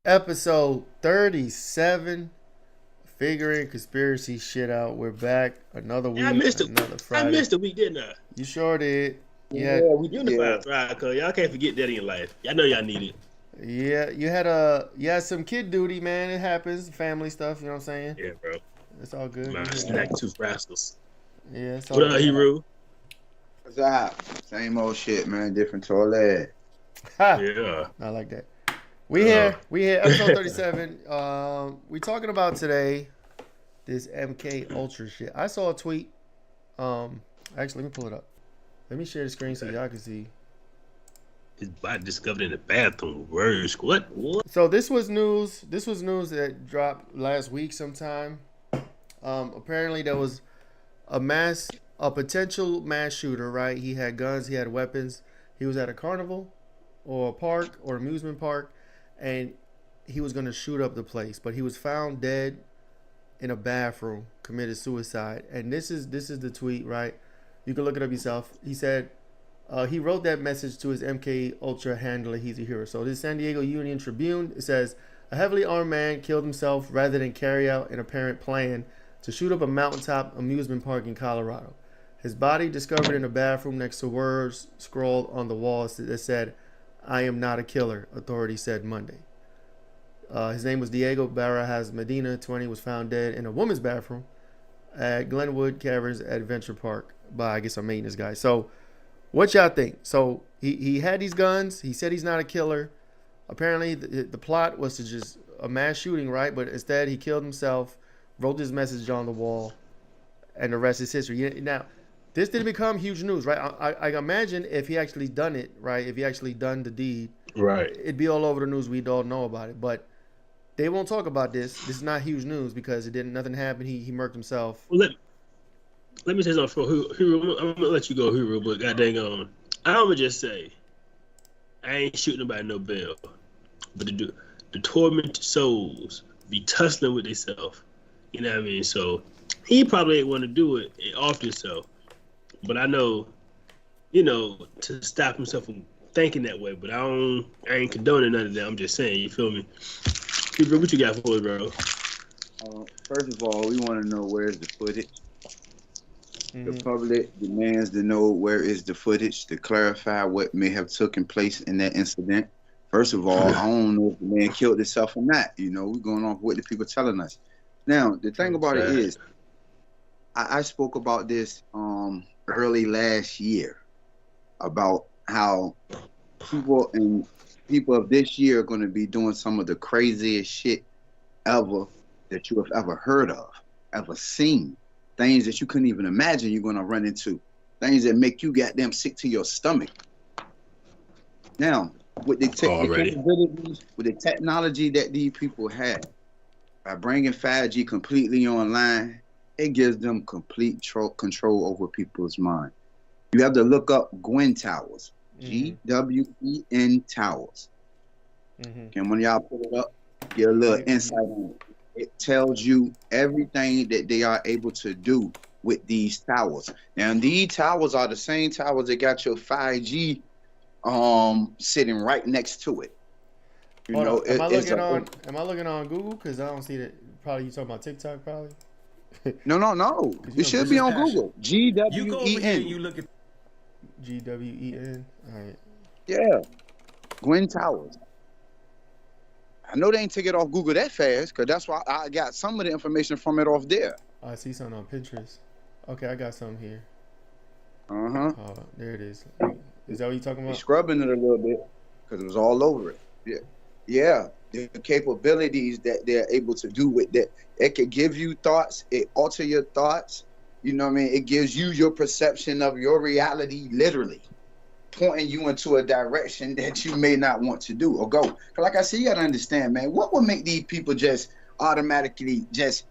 Episode 37. Figuring conspiracy shit out. We're back. Another Yeah, I week, missed it. another I Friday. missed a week, didn't I? You sure did. Yeah, Yeah, we Unified thrive, cause y'all can't forget that in your life. Y'all know y'all need it. yeah. You had some kid duty, man. It happens. Family stuff. You know what I'm saying? Yeah, bro. It's all good. My Yeah, snack tooth rascals. it's all What up, good. Heru? What's up? Same old shit, man. Different toilet. Ha! Yeah. I like that. We here. We here. Episode 37. We talking about today this MK Ultra shit. I saw a tweet. Actually, let me pull it up. Let me share the screen so y'all can see. His body discovered in the bathroom. Words. What? So this was news. This was news that dropped last week sometime. Apparently there was a potential mass shooter. Right? He had guns. He had weapons. He was at a carnival, or a park, or amusement park, and he was going to shoot up the place. But he was found dead in a bathroom, committed suicide. And this is the tweet. Right? You can look it up yourself. He said. He wrote that message to his MK Ultra handler. He's a hero. So this San Diego Union Tribune. It says a heavily armed man killed himself rather than carry out an apparent plan to shoot up a mountaintop amusement park in Colorado. His body discovered in a bathroom next to words scrawled on the wall that said, "I am not a killer," authorities said Monday. His name was Diego Barajas Medina, 20, was found dead in a woman's bathroom at Glenwood Caverns Adventure Park by, I guess, a maintenance guy. So what y'all think? So he had these guns. He said he's not a killer. Apparently, the plot was to just a mass shooting, right? But instead, he killed himself, wrote this message on the wall, and the rest is history. Now, this didn't become huge news, right? I imagine if he actually done it, right? If he actually done the deed, Right. it'd be all over the news. We'd all know about it. But they won't talk about this. This is not huge news because it didn't. Nothing happened. He murked himself. Well, let me say something for Heru. I'm gonna let you go, Heru. But goddamn on, I'ma just say, I ain't shooting nobody no bell. But the tormented souls be tussling with themselves. You know what I mean? So he probably ain't want to do it often. So, but I know, to stop himself from thinking that way. But I ain't condoning none of that. I'm just saying. You feel me? Heru, what you got for us, bro? First of all, we want to know where's the footage. The public demands to know where is the footage to clarify what may have taken place in that incident. First of all, I don't know if the man killed himself or not. We're going off what the people telling us. Now, the thing about it is, I spoke about this early last year about how people of this year are going to be doing some of the craziest shit ever that you have ever heard of, ever seen. Things that you couldn't even imagine you're going to run into. Things that make you goddamn sick to your stomach. Now, with the capabilities, with the technology that these people have, by bringing 5G completely online, it gives them complete control over people's mind. You have to look up Gwen Towers. Gwen Towers. And when y'all put it up, get a little insight on it. It tells you everything that they are able to do with these towers. Now, these towers are the same towers that got your 5G sitting right next to it. Am I looking on Google? Because I don't see that. Probably you talking about TikTok, probably. No. It should be on Google. GWEN. You go over here and you look at GWEN. All right. Yeah. Gwen Towers. I know they ain't take it off Google that fast, because that's why I got some of the information from it off there. I see something on Pinterest. Okay, I got something here. There it is. Is that what you're talking about? Scrubbing it a little bit, because it was all over it. Yeah. The capabilities that they're able to do with that. It could give you thoughts. It alter your thoughts. You know what I mean? It gives you your perception of your reality, literally pointing you into a direction that you may not want to do or go. Because like I said, you got to understand, man, what would make these people just automatically just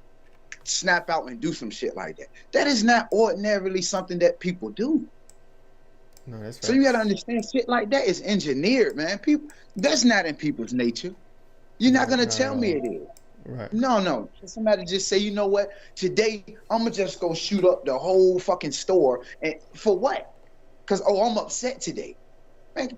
snap out and do some shit like that? That is not ordinarily something that people do. No, that's right. So you got to understand, shit like that is engineered, man. That's not in people's nature. You're not going to tell me it is. Right. No. Somebody just say, you know what? Today, I'm going to just go shoot up the whole fucking store. And for what? Because, I'm upset today. Man,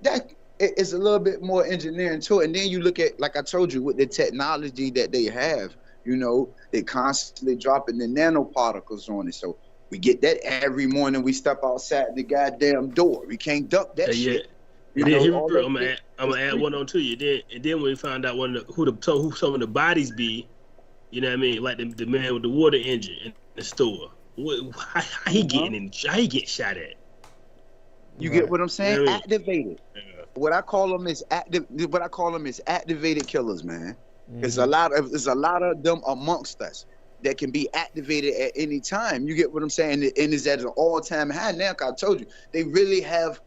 it's a little bit more engineering to it. And then you look at, like I told you, with the technology that they have, they constantly dropping the nanoparticles on it. So we get that every morning we step outside the goddamn door. We can't dump that shit. And then here, I'm gonna add one on to you. Then when we found out who some of the bodies be, you know what I mean, like the man with the water engine in the store. How he getting shot at? You get what I'm saying? You know what I mean? Activated. Yeah. What I call them is activated killers, man. There's a lot of them amongst us that can be activated at any time. You get what I'm saying? And it's at an all-time high now. 'Cause I told you, they really have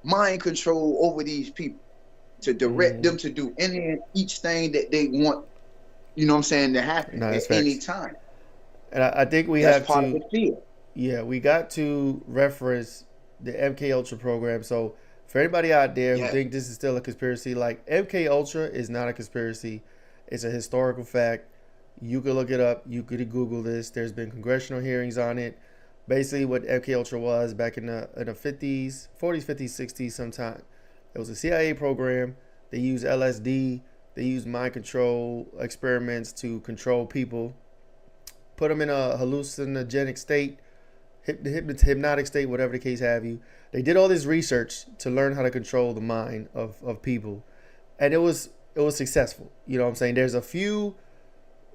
mind control over these people to direct them to do any and each thing that they want. You know what I'm saying? To happen at any time. And I think that's part of the fear. Yeah, we got to reference the MK Ultra program. So for anybody out there who think this is still a conspiracy, like MK Ultra is not a conspiracy. It's a historical fact. You could look it up. You could Google this. There's been congressional hearings on it. Basically what MK Ultra was back in the 50s, 40s, 50s, 60s sometime. It was a CIA program. They used LSD. They used mind control experiments to control people. Put them in a hallucinogenic state, hypnotic state, whatever the case have you. They did all this research to learn how to control the mind of people. And it was successful. You know what I'm saying? There's a few.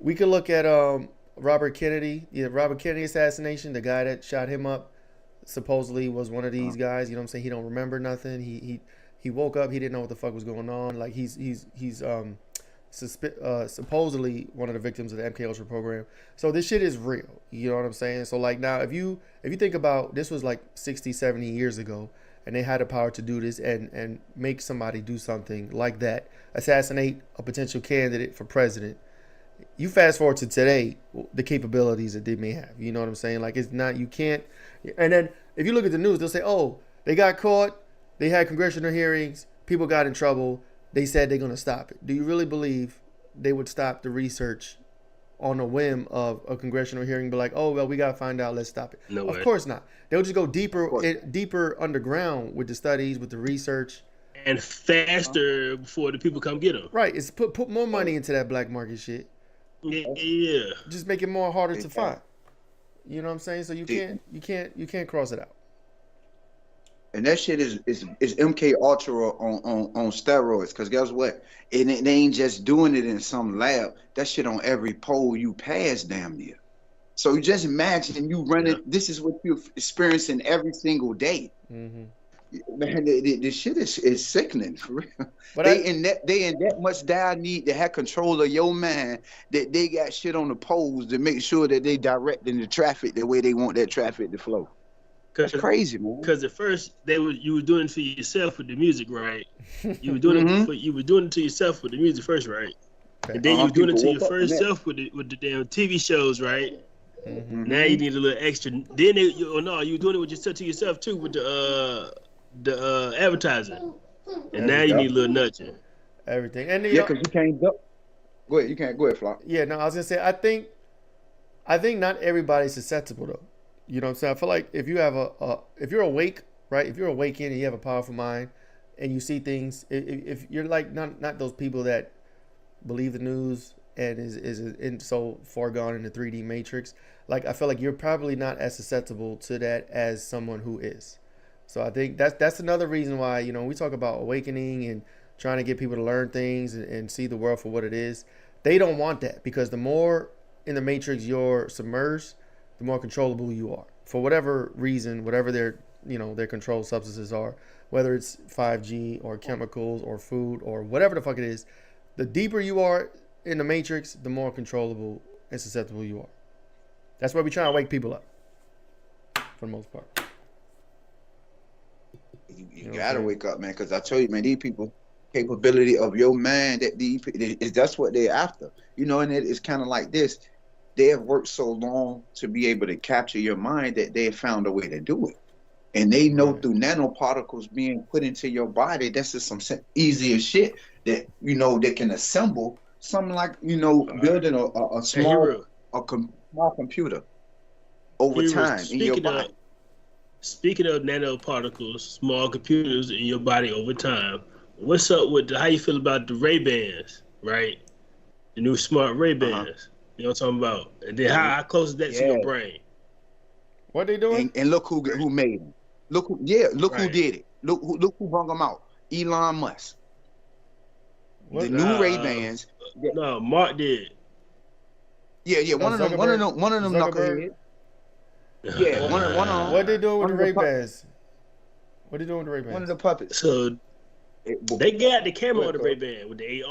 We could look at Robert Kennedy, Robert Kennedy assassination. The guy that shot him up supposedly was one of these guys. You know what I'm saying? He don't remember nothing. He woke up. He didn't know what the fuck was going on. Like he's supposedly one of the victims of the MK Ultra program. So this shit is real. You know what I'm saying? So like now, if you think about, this was like 60, 70 years ago, and they had the power to do this and make somebody do something like that, assassinate a potential candidate for president. You fast forward to today, the capabilities that they may have. You know what I'm saying? Like it's not, you can't. And then if you look at the news, they'll say, oh, they got caught. They had congressional hearings. People got in trouble. They said they're going to stop it. Do you really believe they would stop the research on a whim of a congressional hearing? Be like, oh, well, we got to find out. Let's stop it. No way. Of course not. They'll just go deeper underground with the studies, with the research. And faster before the people come get them. Right. It's put more money into that black market shit. Yeah. Just make it more harder to find. You know what I'm saying? So you can't cross it out. And that shit is MK Ultra on steroids. Because guess what? They ain't just doing it in some lab. That shit on every pole you pass damn near. So you just imagine you running. This is what you're experiencing every single day. Mm-hmm. Man, the shit is sickening for real. But they in that much dire need to have control of your mind that they got shit on the poles to make sure that they directing the traffic the way they want that traffic to flow. That's crazy, man. Because at first you were doing it to yourself with the music, right? You were doing it to yourself with the music first, right? And then you were doing it to your first self with the damn TV shows, right? Mm-hmm. Now you need a little extra. Then you were doing it with yourself to yourself too with the advertising, and now you need a little nudging. Everything, and because you can't. Go ahead, you can't. Go ahead, Flock. Yeah, no, I was gonna say, I think not everybody's susceptible though. You know what I'm saying? I feel like if you have if you're awake, right? If you're awakened and you have a powerful mind, and you see things, if you're like not those people that believe the news and is so far gone in the 3D matrix, like I feel like you're probably not as susceptible to that as someone who is. So I think that's another reason why, we talk about awakening and trying to get people to learn things and see the world for what it is. They don't want that, because the more in the matrix you're submerged, the more controllable you are for whatever reason, whatever their controlled substances are, whether it's 5G or chemicals or food or whatever the fuck it is. The deeper you are in the matrix, the more controllable and susceptible you are. That's why we try to wake people up for the most part. You gotta wake up, man, because I tell you, man, these people, capability of your mind, that's what they're after. And it's kind of like this. They have worked so long to be able to capture your mind that they have found a way to do it. And they know through nanoparticles being put into your body, that's just some easier shit that, they can assemble something like, building a small computer over time in your body. speaking of nanoparticles, small computers in your body over time, what's up with how you feel about the Ray-Bans, right? The new smart Ray-Bans. You know what I'm talking about? And then how close is that to your brain? What they doing? And look who made them. Look who did it. Look who brought them out. Elon Musk. What? The new Ray-Bans. No, Mark did. Yeah. One of them knuckleheads. Yeah, one of them. What they doing with the Ray-Bans? What they doing with the Ray-Bans? One of the puppets. So they got the camera on the Ray-Ban with the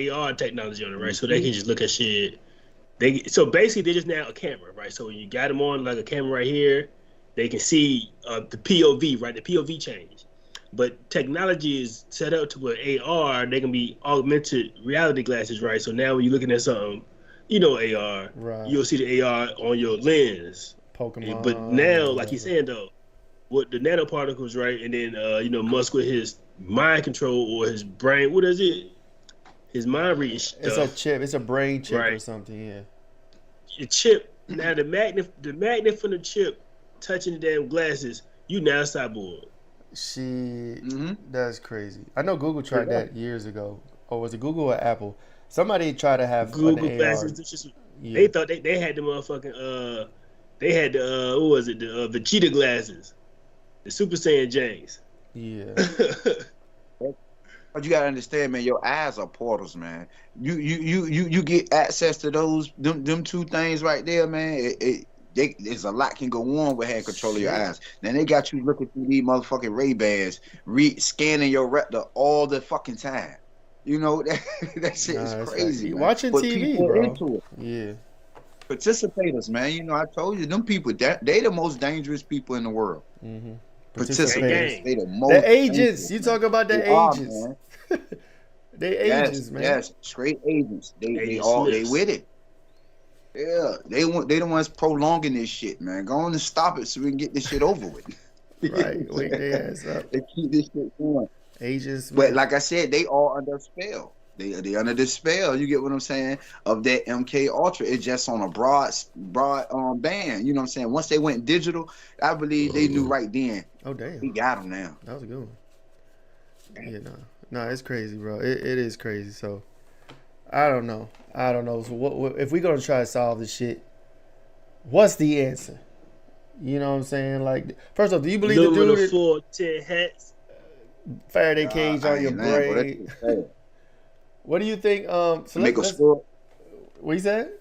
AR technology on it, right? So they can just look at shit. So basically they're just now a camera, right? So when you got them on like a camera right here, they can see the POV, right? The POV change. But technology is set up to where AR, they can be augmented reality glasses, right? So now when you're looking at something, you know AR, right, you'll see the AR on your lens. Pokemon. But now, like he's saying though, with the nanoparticles, right? And then Musk with his mind control or his brain, what is it? His mind reading stuff. It's a chip. It's a brain chip right? Or something. Yeah. The chip. Now the magnet from the chip touching the damn glasses. You now cyborg. That's crazy. I know Google tried that years ago. Or was it Google or Apple? Somebody tried to have Google glasses. They thought they had the motherfucking they had the what was it, the Vegeta glasses, the Super Saiyan Jays. Yeah. But you gotta understand, man. Your eyes are portals, man. You get access to those them two things right there, man. There's a lot can go on with having control of your eyes. Then they got you looking through these motherfucking Ray-Bans, scanning your retina all the fucking time. You know that shit is crazy. Watching but TV, bro. Into it. Yeah. Participators, man. You know, I told you, them people, they the most dangerous people in the world. Mm-hmm. Participators, they the agents. You talk about the agents. They agents, man. Yes, straight agents. They with it. Yeah, they the ones prolonging this shit, man. Go on and stop it so we can get this shit over with. Right, wake their ass up. They keep this shit going. Agents, but like I said, they all under spell. They under the spell. You get what I'm saying? Of that MK Ultra, it's just on a broad band. You know what I'm saying? Once they went digital, I believe they knew right then. Oh damn, we got them now. That was a good one. Yeah, no, it's crazy, bro. It is crazy. So I don't know. So what if we gonna try to solve this shit? What's the answer? You know what I'm saying? Like, first off, do you believe the dude? 410 hats. Faraday cage on your brain. What do you think? So make a skull. What you said?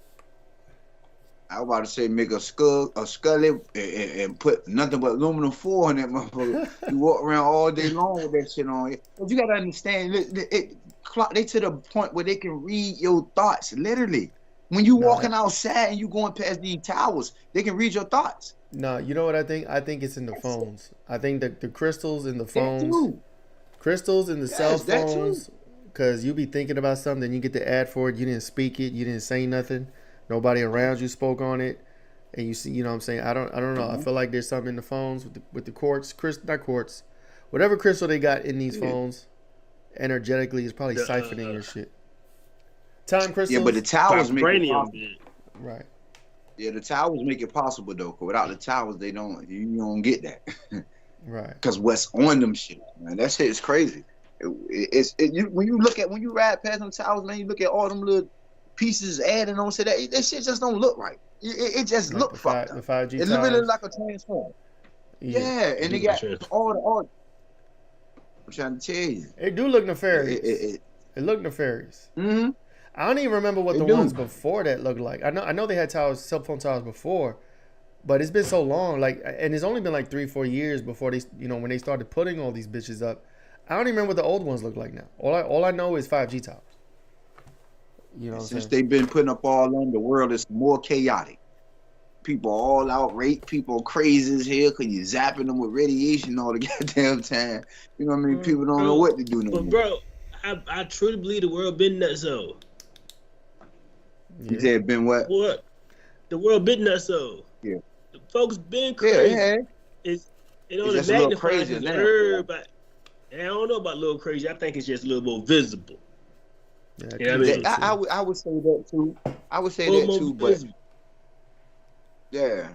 I was about to say make a skull and put nothing but aluminum foil in that motherfucker. You walk around all day long with that shit on it. But you gotta understand, they to the point where they can read your thoughts, literally. When you walking outside and you going past these towers, they can read your thoughts. No, you know what I think? I think it's in the phones. I think that the crystals in the phones, crystals in the cell phones, because you be thinking about something, you get the ad for it, you didn't speak it, you didn't say nothing, nobody around you spoke on it, and you see, you know what I'm saying? I don't know. I feel like there's something in the phones with the quartz, not quartz, whatever crystal they got in these phones, energetically is probably siphoning your shit. Time crystals. Yeah, but the towers make it possible. Right. Yeah, the towers make it possible though. Cause without the towers, you don't get that. Right. Because what's on them shit, man, that shit is crazy. When you ride past them towers, man, you look at all them little pieces adding on to that shit just don't look right. It just like look fucked up. The 5G it's literally like a transformer. Yeah, and they got all. I'm trying to tell you, it do look nefarious. It look nefarious. Mm-hmm. I don't even remember what the ones before that looked like. I know they had cell phone towers before, but it's been so long. Like, and it's only been like 3-4 years before they, when they started putting all these bitches up. I don't even remember what the old ones look like now. All I know is 5G towers. You know, since they've been putting up all on, the world is more chaotic. People all out rape, people crazy as hell because you're zapping them with radiation all the goddamn time. You know what I mean? People don't know what to do no more. But bro, I truly believe the world been nuts though. You said been what? What? The world been nuts though. Yeah. The folks been crazy. Yeah. It's just a little crazy now. But I don't know about a little crazy. I think it's just a little more visible. Yeah, you know what I mean? I would say that too. But yeah,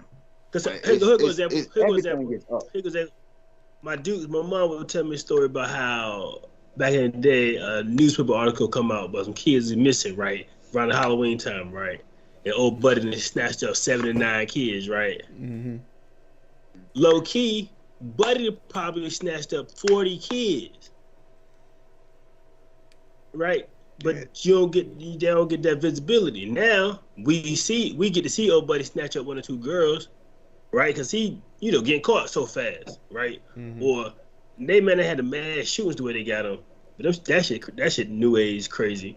Because Like, here goes example. Here goes everything example. is up. Here goes example. My mom would tell me a story about how back in the day, a newspaper article come out about some kids is missing, right? Around the Halloween time, right? And old buddy and snatched up 79 kids, right? Mm-hmm. Low key, Buddy probably snatched up 40 kids, right? But they don't get that visibility. Now we get to see old Buddy snatch up 1 or 2 girls, right? Because he, getting caught so fast, right? Mm-hmm. Or they might have had the mass shootings the way they got him. But that shit new age crazy.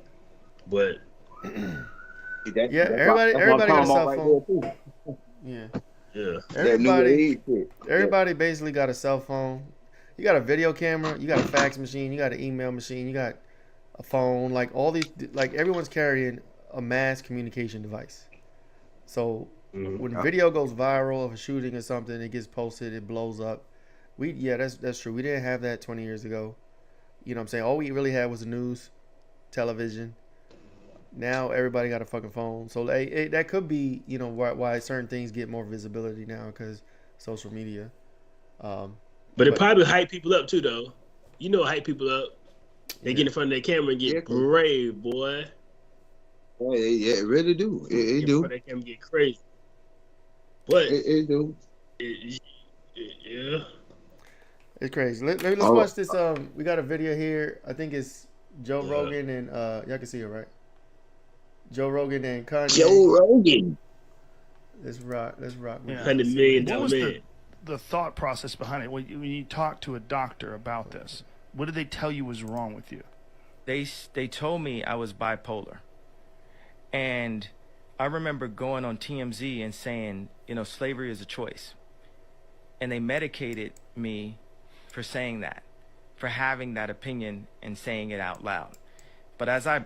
But everybody got a cell phone. Yeah. Everybody basically got a cell phone. You got a video camera, you got a fax machine, you got an email machine, you got a phone. Like all these, like everyone's carrying a mass communication device. So when video goes viral of a shooting or something, it gets posted, it blows up. That's true. We didn't have that 20 years ago. You know what I'm saying? All we really had was the news, television. Now everybody got a fucking phone. So that could be, why certain things get more visibility now because social media. But it probably hype people up too, though. Hype people up. They get in front of their camera and get brave, boy. Yeah, it really do. It do. They camera get crazy. But it do. Yeah. It's crazy. Let's watch this. We got a video here. I think it's Joe Rogan and y'all can see it, right? Joe Rogan and Kanye. Joe Rogan. Let's rock. Yeah. $100 million. What was the thought process behind it? When you talked to a doctor about this, what did they tell you was wrong with you? They told me I was bipolar. And I remember going on TMZ and saying, slavery is a choice. And they medicated me for saying that, for having that opinion and saying it out loud. But as I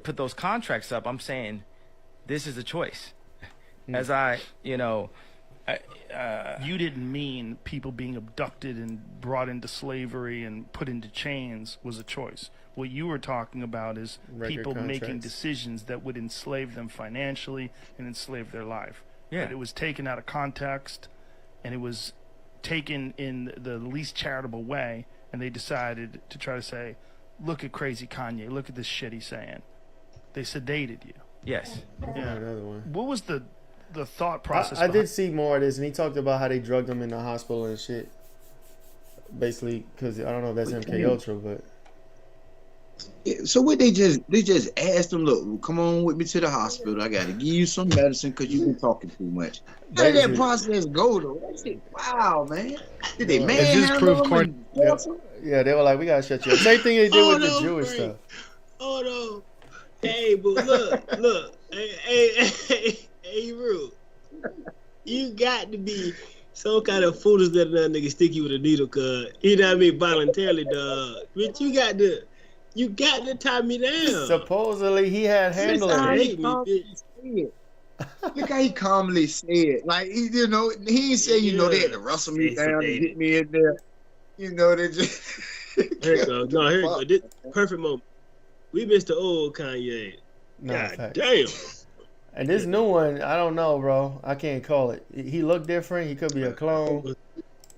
put those contracts up, I'm saying this is a choice. As you didn't mean people being abducted and brought into slavery and put into chains was a choice. What you were talking about is people making decisions that would enslave them financially and enslave their life. Yeah. But it was taken out of context, and it was taken in the least charitable way, and they decided to try to say, look at crazy Kanye, look at this shit he's saying. They sedated you. Yes. Yeah. Another one. What was the thought process? I did see more of this, and he talked about how they drugged him in the hospital and shit. Basically, because I don't know if that's MK Ultra, but so what they just asked him, look, come on with me to the hospital. I got to give you some medicine because you've been talking too much. How did that process go though? That shit, wow, man. Did they manhandle him? Yeah, they were like, we gotta shut you up. Same thing they did with the Jewish stuff. Oh no. Hey, but look. Hey, Heru. You got to be some kind of foolish that nigga stick you with a needle, cuz. You know what I mean? Voluntarily, dog. But you got to tie me down. Supposedly he had handlers. Look how he calmly said, like he ain't say, they had to wrestle me down and get me in there. They just. Here it goes. No, here it goes. This perfect moment. We missed the old Kanye. No, God damn. And this new one, I don't know, bro. I can't call it. He looked different. He could be a clone.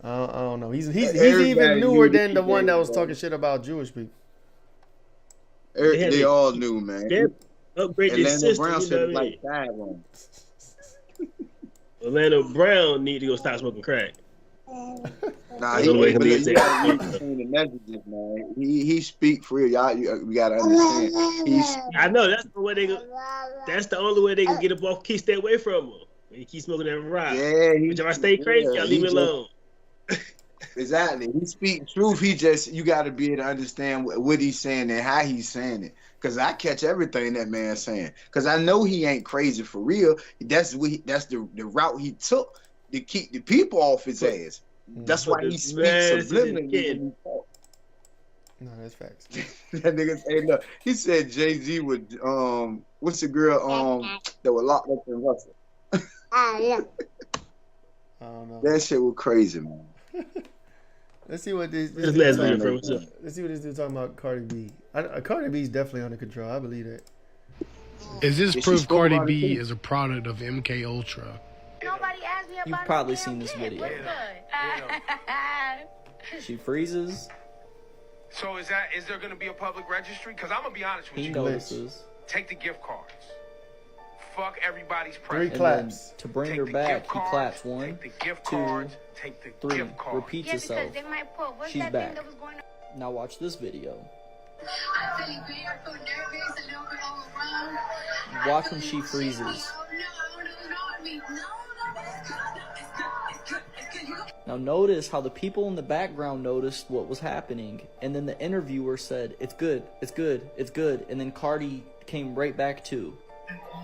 I don't know. He's even newer than the one that was talking shit about Jewish people. They all knew, man. They upgraded the system. Brown said like 5 on. Orlando Brown need to go stop smoking crack. Nah, he gotta understand the messages, man. He speak for real. Y'all, we gotta understand. I know that's the way they go. That's the only way they can get up off. Stay away from him. When he keep smoking that rock. Yeah, but if I stay crazy, y'all leave me alone. Exactly. He speak truth. You got to be able to understand what he's saying and how he's saying it. Because I catch everything that man's saying. Because I know he ain't crazy for real. That's the route he took to keep the people off his ass. That's why he speaks subliminally. No, that's facts. That nigga say, look, he said Jay-Z would, what's the girl that was locked up in Russell? I don't know. That shit was crazy, man. Let's see what this dude talking about Cardi B. Cardi B is definitely under control. I believe that. Is this proof Cardi B is a product of MK Ultra? Nobody asked You've probably seen this video. She freezes. So is there going to be a public registry? Because I'm going to be honest with you. He notices. Take the gift cards. Fuck everybody's 3 claps. To bring her back, he claps 1, 2, 3, repeats itself. She's back. Now watch this video. Watch when she freezes. Now notice how the people in the background noticed what was happening, and then the interviewer said, "It's good, it's good, it's good," and then Cardi came right back too.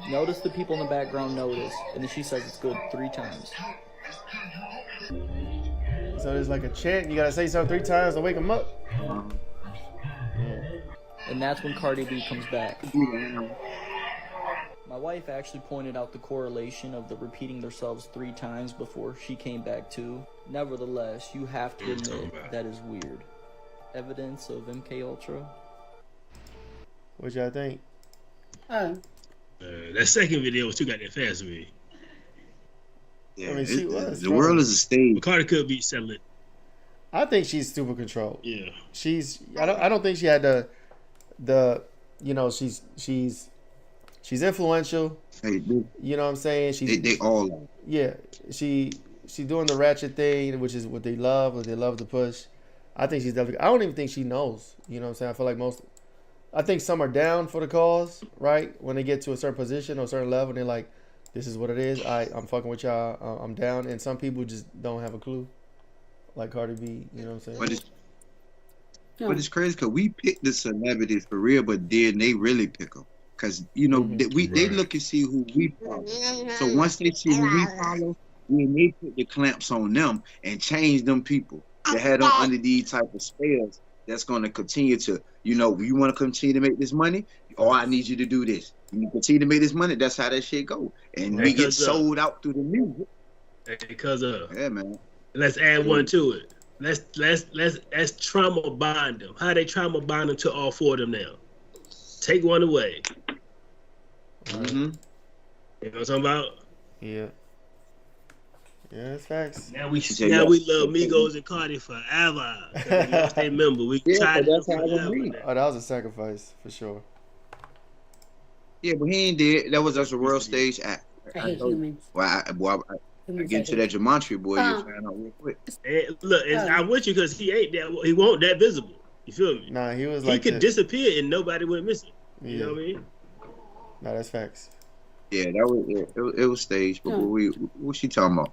Notice the people in the background noticed, and then she says it's good 3 times. So there's like a chant, you gotta say something 3 times to wake them up. And that's when Cardi B comes back. My wife actually pointed out the correlation of the repeating themselves 3 times before she came back too. Nevertheless, you have to admit that is weird. Evidence of MK Ultra. What y'all think? That second video was too goddamn fast for me. Yeah, I mean, she was. the world is a stage. Cardi could be selling. I think she's super controlled. Yeah. I don't think she had the you know, she's influential. Hey, you know what I'm saying? They all are. Yeah, she's doing the ratchet thing, which is what they love to push. I think she's definitely. I don't even think she knows. You know what I'm saying? I feel like I think some are down for the cause, right? When they get to a certain position or a certain level, they're like, "This is what it is. I'm fucking with y'all. I'm down." And some people just don't have a clue, like Cardi B. You know what I'm saying? But it's crazy because we pick the celebrities for real, but then they really pick them. Because, you know, they look and see who we follow. So once they see who we follow, then they put the clamps on them and change them people that had them under these type of spells that's going to continue to, you know, you want to continue to make this money? Oh, I need you to do this. You continue to make this money, that's how that shit go. And we get sold out through the music. Because of. Yeah, man. Let's add one to it. Let's trauma bond them. How they trauma bond them to all 4 of them now? Take one away. Mm-hmm. You know what I'm talking about? Yeah. Yeah, that's facts. Now we love Migos and Cardi forever. We lost their member. We tried to forever. Oh, that was a sacrifice for sure. Yeah, but he ain't did. That was just a world stage act. I hate humans. I get into that Gematria boy. You find out real quick. And look, I'm with you because he ain't that. He won't that visible. You feel me? Nah, he was he like could disappear and nobody would miss it. You know what I mean? Nah, that's facts. Yeah, that was it was staged. But what she talking about?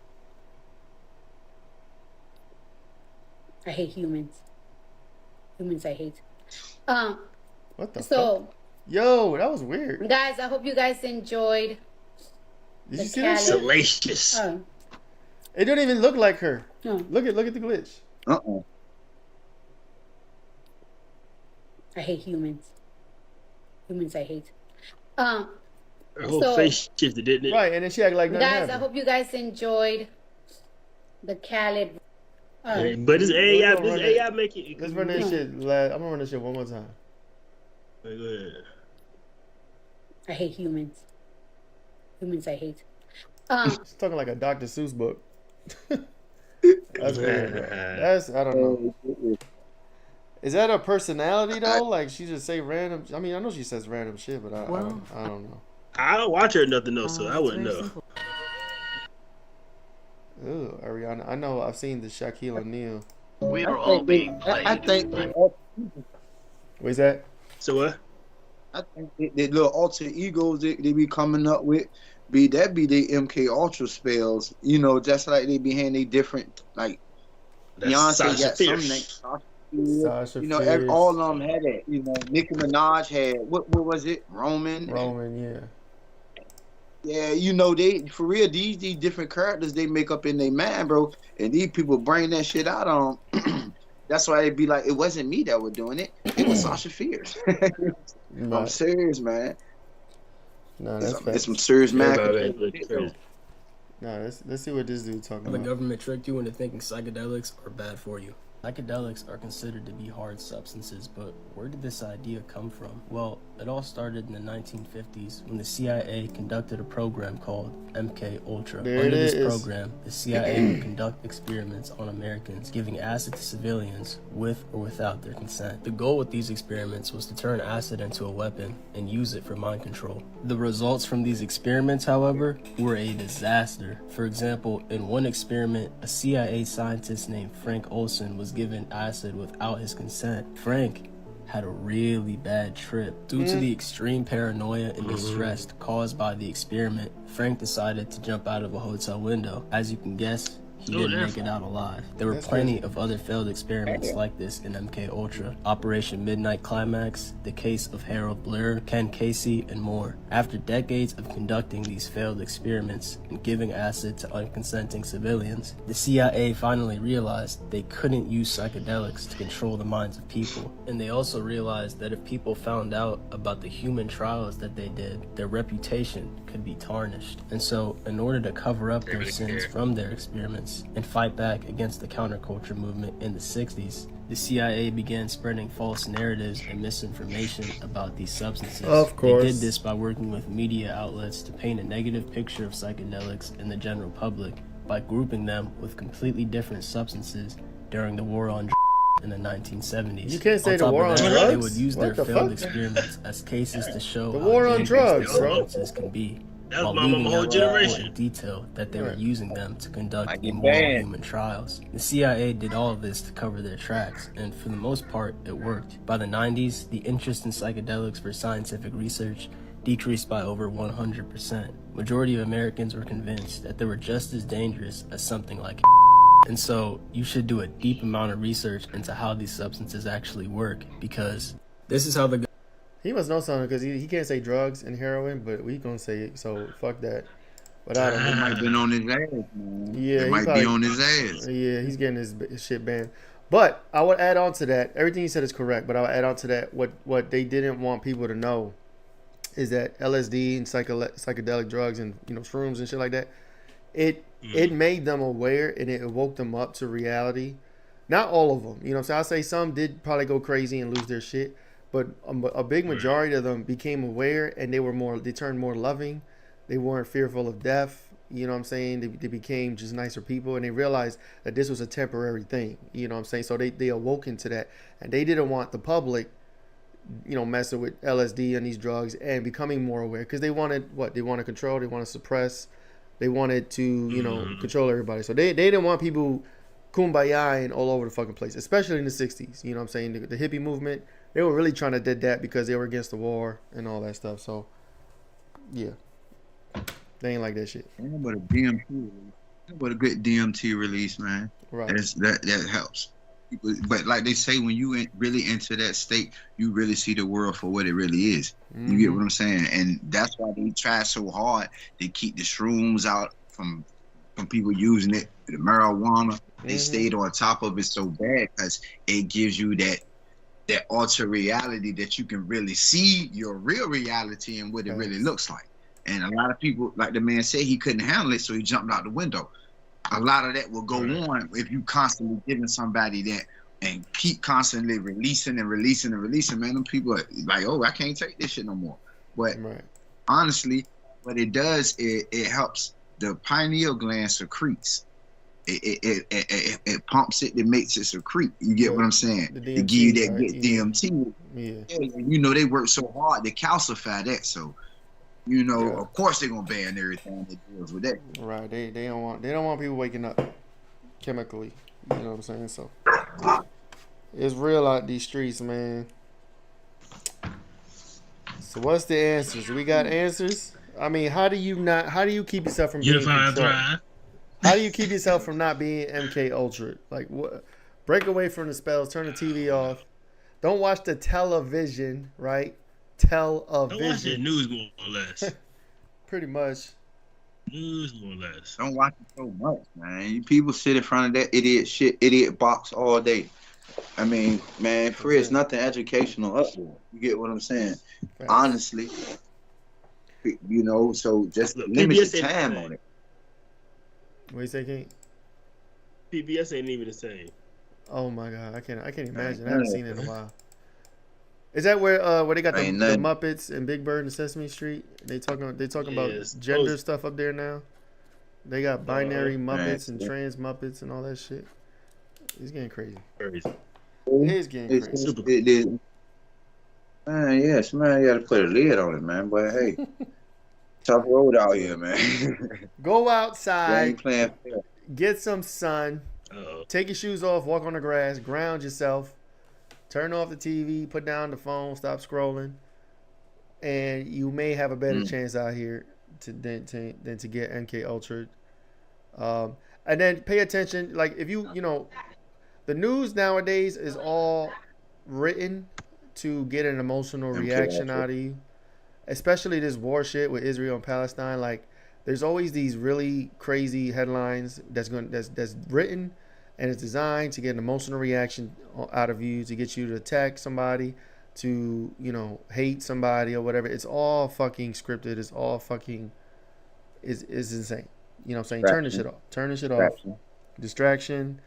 I hate humans. Humans I hate. What the fuck? Yo, that was weird. Guys, I hope you guys enjoyed. Did you see that? Salacious. It don't even look like her. Look at the glitch. I hate humans. Humans I hate. Her whole face shifted, didn't it? Right, and then she acted like nothing happened. I hope you guys enjoyed the Khaled. But this AI make it. Let's run that shit. I'm gonna run that shit one more time. Go ahead. I hate humans. Humans I hate. She's talking like a Dr. Seuss book. That's weird. That's I don't know. Is that a personality though? Like she just say random. I mean, I know she says random shit, but I don't know. I don't watch her nothing else, so I wouldn't know. Ooh, Ariana. I know. I've seen the Shaquille O'Neal. We are all being played. I think. What's that? So what? I think the little alter egos they be coming up with be the MK Ultra spells. You know, just like they be having they different like. That's Beyonce got some next. Sasha you know, Fierce. all of them had it. You know, Nicki Minaj had what was it? Roman, yeah. Yeah, you know, they for real these different characters they make up in their mind, bro, and these people bring that shit out on. That's why they be like, it wasn't me that was doing it. It was Sasha Fierce. I'm serious, man. No, that's it's some serious man. No, let's see what this dude talking about. The government tricked you into thinking psychedelics are bad for you. Psychedelics are considered to be hard substances, but where did this idea come from? Well, it all started in the 1950s when the CIA conducted a program called MK Ultra. Under this program, the CIA would conduct experiments on Americans, giving acid to civilians with or without their consent. The goal with these experiments was to turn acid into a weapon and use it for mind control. The results from these experiments, however, were a disaster. For example, in one experiment, a CIA scientist named Frank Olson was given acid without his consent. Frank had a really bad trip. Due to the extreme paranoia and distress caused by the experiment, Frank decided to jump out of a hotel window. As you can guess, he didn't make it out alive. There were plenty of other failed experiments like this in MK Ultra, Operation Midnight Climax, the case of Harold Blair, Ken Casey, and more. After decades of conducting these failed experiments and giving acid to unconsenting civilians, the CIA finally realized they couldn't use psychedelics to control the minds of people. And they also realized that if people found out about the human trials that they did, their reputation could be tarnished. And so, in order to cover up their sins from their experiments, and fight back against the counterculture movement in the 60s, the CIA began spreading false narratives and misinformation about these substances. Of course. They did this by working with media outlets to paint a negative picture of psychedelics in the general public by grouping them with completely different substances during the war on drugs in the 1970s. You can't say on the war on drugs? They would use What their the failed fuck? experiments as cases to show The how war on dangerous drugs, these bro. substances can be. That's While my leaving whole out generation. in detail that they were using them to conduct Like immoral bad. human trials. The CIA did all of this to cover their tracks, and for the most part, it worked. By the 90s, the interest in psychedelics for scientific research decreased by over 100%. Majority of Americans were convinced that they were just as dangerous as something like and so you should do a deep amount of research into how these substances actually work, because this is how the He must know something because he can't say drugs and heroin, but we gonna say it, so fuck that. But I don't He know. might have been on his ass, man. Yeah, It he might probably- be on his ass. Yeah, he's getting his shit banned. But I would add on to that. Everything he said is correct, but I would add on to that what they didn't want people to know is that LSD and psychedelic drugs and shrooms and shit like that, it made them aware and it woke them up to reality. Not all of them, so I'll say some did probably go crazy and lose their shit, but a big majority of them became aware and they turned more loving. They weren't fearful of death. You know what I'm saying? They became just nicer people, and they realized that this was a temporary thing. You know what I'm saying? So they awoke into that, and they didn't want the public, messing with LSD and these drugs and becoming more aware, because they wanted what? They want to control. They want to suppress. They wanted to, control everybody. So they didn't want people kumbayaing all over the fucking place, especially in the 60s. You know what I'm saying? The hippie movement, they were really trying to did that because they were against the war and all that stuff. So, yeah. They ain't like that shit. Ain't but a DMT release. Ain't but a good DMT release, man. Right. That helps. People, but like they say, when you really into that state, you really see the world for what it really is. Mm-hmm. You get what I'm saying? And that's why they try so hard to keep the shrooms out from people using it. The marijuana, they stayed on top of it so bad because it gives you that alter reality that you can really see your real reality and what it really looks like. And a lot of people, like the man said, he couldn't handle it, so he jumped out the window. A lot of that will go on if you constantly giving somebody that and keep constantly releasing, man. Them people are like, oh, I can't take this shit no more. But honestly, what it does, it helps the pineal gland secretes. It pumps it, it makes it secrete. You get what I'm saying? The To give you that right? good DMT. Yeah. They work so hard to calcify that. So, of course they're gonna ban everything that deals with that. Right. They don't want people waking up chemically. You know what I'm saying? So it's real out these streets, man. So what's the answers? We got answers? I mean, how do you keep yourself from being controlled? How do you keep yourself from not being MK Ultra? Like, what? Break away from the spells. Turn the TV off. Don't watch the television, right? Don't watch the news more or less. Pretty much. News more or less. Don't watch it so much, man. People sit in front of that idiot box all day. I mean, man, there's nothing educational up there. You get what I'm saying? Right. Honestly. So just limit your time on it. What you say, King? PBS ain't even the same. Oh my god, I can't imagine. I haven't seen it in a while. Is that where they got the Muppets and Big Bird and Sesame Street? They talking about gender stuff up there now. They got binary Muppets and trans Muppets and all that shit. It's getting crazy. It's getting crazy. Man, yes, man, you gotta put a lid on it, man. But hey, tough road out here, man. Go outside, get some sun, take your shoes off, walk on the grass, ground yourself, turn off the TV, put down the phone, stop scrolling, and you may have a better chance out here than to get MK Ultra. And then pay attention, like if you the news nowadays is all written to get an emotional reaction out of you, especially this war shit with Israel and Palestine. Like, there's always these really crazy headlines that's written and it's designed to get an emotional reaction out of you, to get you to attack somebody, to hate somebody or whatever. It's all fucking scripted. It's all fucking is insane. You know what I'm saying? Turn this shit off. Turn this shit off. Distraction.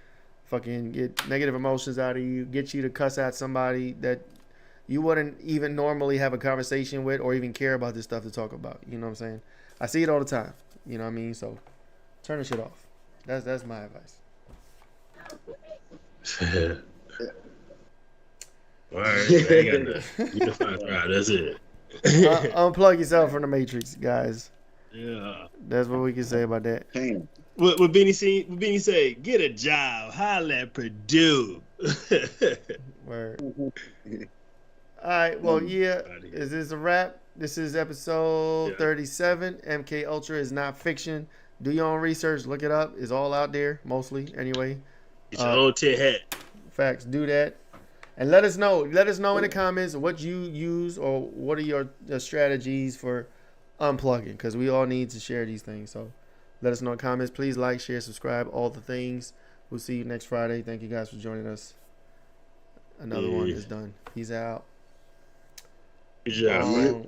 Fucking get negative emotions out of you. Get you to cuss at somebody that you wouldn't even normally have a conversation with or even care about this stuff to talk about. You know what I'm saying? I see it all the time. You know what I mean? So turn the shit off. That's my advice. All right, I got the unified crowd. That's it. Unplug yourself from the Matrix, guys. Yeah. That's what we can say about that. What Benny say? Get a job. Holla at Purdue. Word. All right. Well, yeah. Is this a wrap? This is episode 37. MK Ultra is not fiction. Do your own research. Look it up. It's all out there, mostly, anyway. Get your own tin hat. Facts. Do that. And let us know. Let us know in the comments what you use or what are your strategies for unplugging, because we all need to share these things. So let us know in the comments. Please like, share, subscribe, all the things. We'll see you next Friday. Thank you guys for joining us. Another one is done. Peace out. Good job.